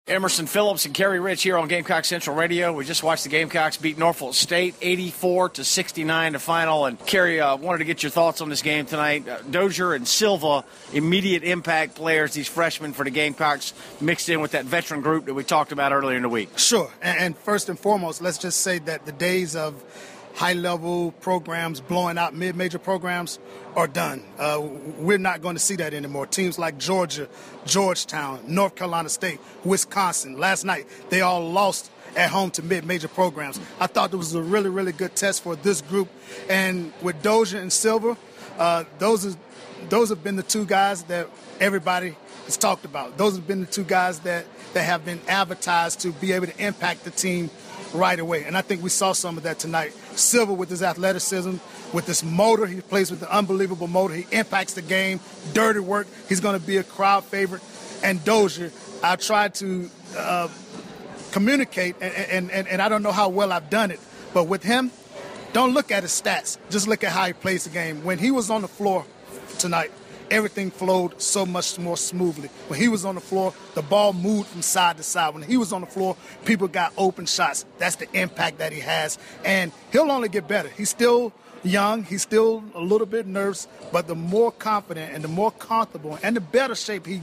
Emerson Phillips and Carey Rich here on Gamecock Central Radio. We just watched the Gamecocks beat Norfolk State 84-69 to final. And Carey, wanted to get your thoughts on this game tonight. Dozier and Silva, immediate impact players, these freshmen for the Gamecocks, mixed in with that veteran group that we talked about earlier in the week. Sure. And first and foremost, let's just say that the days of high-level programs blowing out mid-major programs are done. We're not going to see that anymore. Teams like Georgia, Georgetown, North Carolina State, Wisconsin, last night, they all lost at home to mid-major programs. I thought it was a really, really good test for this group. And with Dozier and Silva, those have been the two guys that everybody has talked about. Those have been the two guys that have been advertised to be able to impact the team right away. And I think we saw some of that tonight. Silva with his athleticism, with this motor. He plays with an unbelievable motor. He impacts the game. Dirty work. He's going to be a crowd favorite. And Dozier, I tried to communicate, and I don't know how well I've done it, but with him, don't look at his stats. Just look at how he plays the game. When he was on the floor tonight, everything flowed so much more smoothly. When he was on the floor, the ball moved from side to side. When he was on the floor, people got open shots. That's the impact that he has. And he'll only get better. He's still young. He's still a little bit nervous. But the more confident and the more comfortable and the better shape he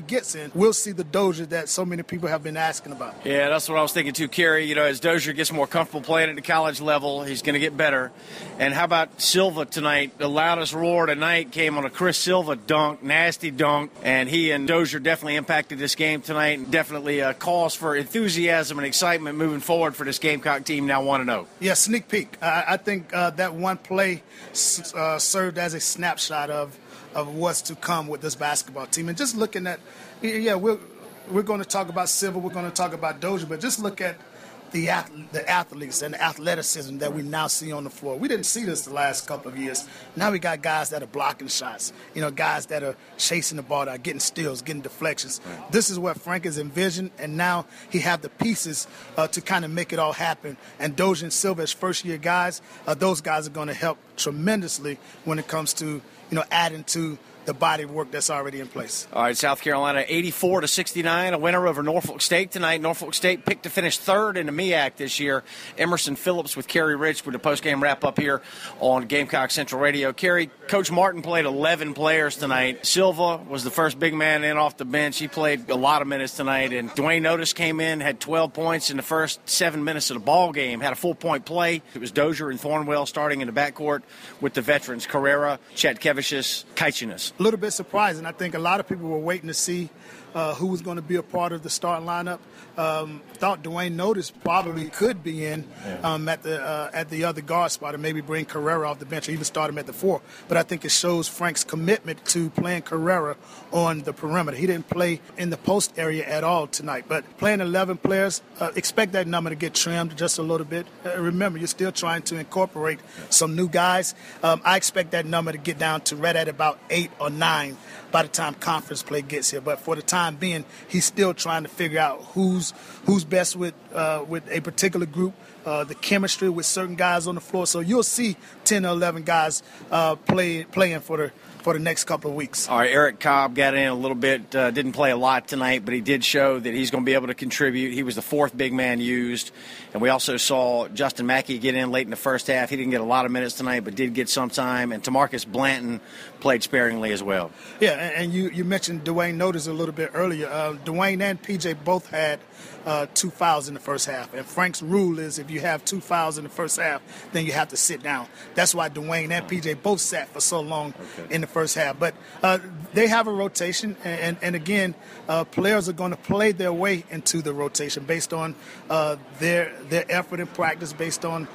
gets in, we'll see the Dozier that so many people have been asking about. Yeah, that's what I was thinking too, Carey. You know, as Dozier gets more comfortable playing at the college level, he's going to get better. And how about Silva tonight? The loudest roar tonight came on a Chris Silva dunk, nasty dunk. And he and Dozier definitely impacted this game tonight. And definitely a cause for enthusiasm and excitement moving forward for this Gamecock team now 1-0. Yeah, sneak peek. I think that one play served as a snapshot of what's to come with this basketball team. And just looking at, we're going to talk about Silva, we're going to talk about Dozier, but just look at the athletes and the athleticism that we now see on the floor. We didn't see this the last couple of years. Now we got guys that are blocking shots, guys that are chasing the ball, that are getting steals, getting deflections. Right. This is what Frank has envisioned, and now he have the pieces to kind of make it all happen. And Dozier and Silva as first-year guys, those guys are going to help tremendously when it comes to, adding to the body of work that's already in place. All right, South Carolina 84-69, a winner over Norfolk State tonight. Norfolk State picked to finish third in the MEAC this year. Emerson Phillips with Carey Rich with the postgame wrap-up here on Gamecock Central Radio. Carey, Coach Martin played 11 players tonight. Silva was the first big man in off the bench. He played a lot of minutes tonight. And Dwayne Otis came in, had 12 points in the first 7 minutes of the ball game, had a full-point play. It was Dozier and Thornwell starting in the backcourt with the veterans, Carrera, Chatkevicius, Kaichinas. A little bit surprising. I think a lot of people were waiting to see who was going to be a part of the starting lineup. Thought Dwayne Otis probably could be in at the other guard spot, and maybe bring Carrera off the bench or even start him at the 4. But I think it shows Frank's commitment to playing Carrera on the perimeter. He didn't play in the post area at all tonight. But playing 11 players, expect that number to get trimmed just a little bit. Remember, you're still trying to incorporate some new guys. I expect that number to get down to right at about 8 or 9 by the time conference play gets here. But for the time being, he's still trying to figure out who's best with a particular group, the chemistry with certain guys on the floor. So you'll see 10 or 11 guys playing for the next couple of weeks. All right, Eric Cobb got in a little bit, didn't play a lot tonight, but he did show that he's going to be able to contribute. He was the 4th big man used. And we also saw Justin Mackey get in late in the first half. He didn't get a lot of minutes tonight, but did get some time. And Tamarcus Blanton played sparingly as well. Yeah, and you mentioned Dwayne Otis a little bit earlier. Dwayne and PJ both had 2 fouls in the first half. And Frank's rule is if you have 2 fouls in the first half, then you have to sit down. That's why Dwayne and PJ both sat for so long in the first half. But they have a rotation, and again, players are going to play their way into the rotation based on their effort in practice, based on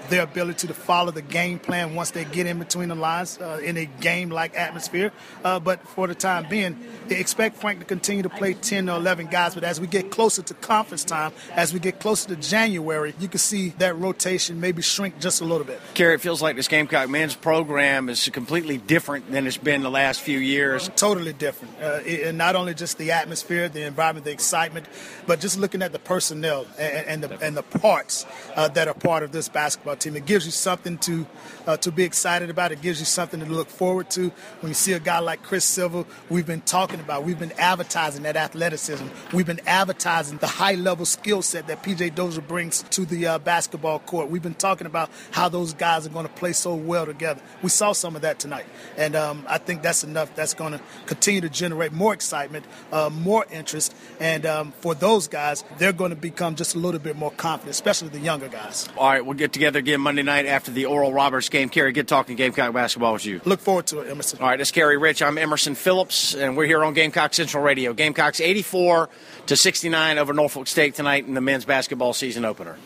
their ability to follow the game plan once they get in between the lines in a game-like atmosphere. But for the time being, they expect Frank to continue to play 10 or 11 guys. But as we get closer to conference time, as we get closer to January, February, you can see that rotation maybe shrink just a little bit. Carey, it feels like this Gamecock men's program is completely different than it's been the last few years. Totally different. And not only just the atmosphere, the environment, the excitement, but just looking at the personnel and the parts that are part of this basketball team. It gives you something to be excited about. It gives you something to look forward to. When you see a guy like Chris Silva, we've been talking about, we've been advertising that athleticism. We've been advertising the high-level skill set that P.J. Dozier brings to the basketball court. We've been talking about how those guys are going to play so well together. We saw some of that tonight, and I think that's enough. That's going to continue to generate more excitement, more interest, and for those guys, they're going to become just a little bit more confident, especially the younger guys. All right, we'll get together again Monday night after the Oral Roberts game. Carey, good talking Gamecock basketball with you. Look forward to it, Emerson. All right, this is Carey Rich. I'm Emerson Phillips, and we're here on Gamecock Central Radio. Gamecocks 84-69 over Norfolk State tonight in the men's basketball season opener.